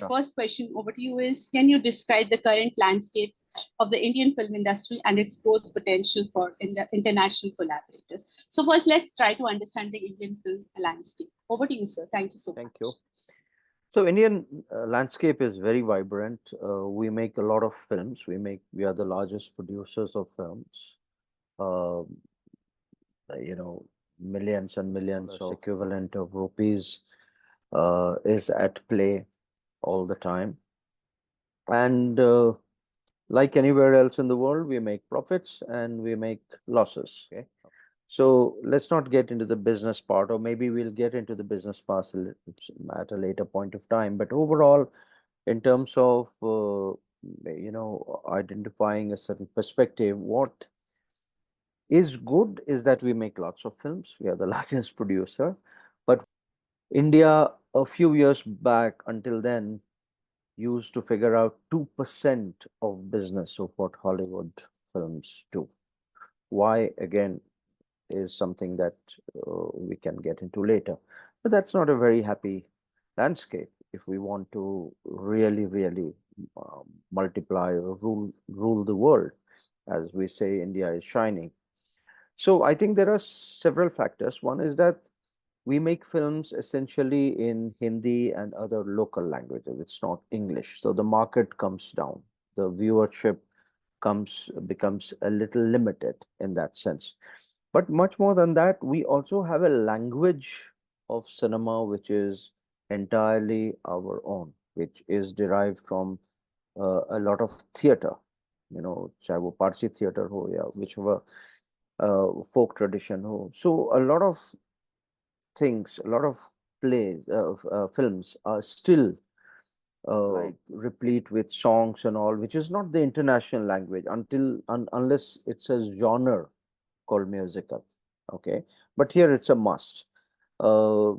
Sure. first question over to you is, can you describe the current landscape of the Indian film industry and its growth potential for international collaborators? So first, let's try to understand the Indian film landscape. Over to you, sir. Thank you so much. Thank you. So Indian landscape is very vibrant. We make a lot of films. We are the largest producers of films. Uh, millions and millions of equivalent of rupees is at play all the time. And like anywhere else in the world, we make profits and we make losses. Okay. So let's not get into the business part, or maybe we'll get into the business part at a later point of time. But overall, in terms of identifying a certain perspective, what is good is that we make lots of films. We are the largest producer, but India a few years back until then used to figure out 2% of business of what Hollywood films do. Why, again, is something that we can get into later. But that's not a very happy landscape if we want to really, really multiply or rule the world. As we say, India is shining. So I think there are several factors. One is that we make films essentially in Hindi and other local languages. It's not English. So the market comes down. The viewership becomes a little limited in that sense. But much more than that, we also have a language of cinema which is entirely our own, which is derived from a lot of theater, chahe wo Parsi theater ho ya whichever folk tradition ho. So a lot of things, a lot of films are still like replete with songs and all, which is not the international language unless it's a genre called musical. Okay, but here it's a must. A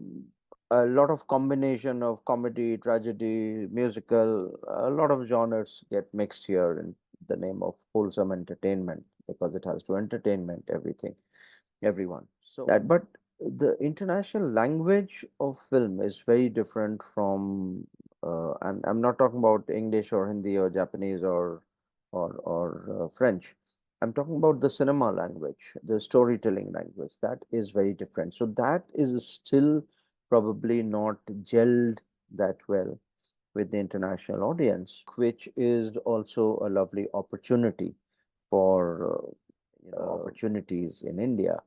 lot of combination of comedy, tragedy, musical, a lot of genres get mixed here in the name of wholesome entertainment, because it has to entertainment everyone. So that, but the international language of film is very different from, and I'm not talking about English or Hindi or Japanese or French. I'm talking about the cinema language, the storytelling language. That is very different. So that is still probably not gelled that well with the international audience, which is also a lovely opportunity for opportunities in India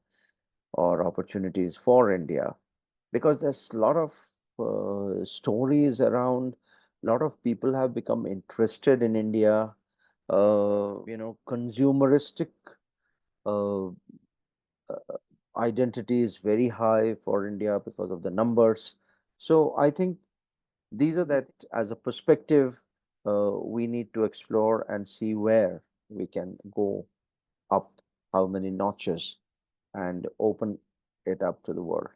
or opportunities for India, because there's a lot of stories around. A lot of people have become interested in India. Consumeristic uh, identity is very high for India because of the numbers. So I think these are that as a perspective we need to explore and see where we can go up, how many notches, and open it up to the world.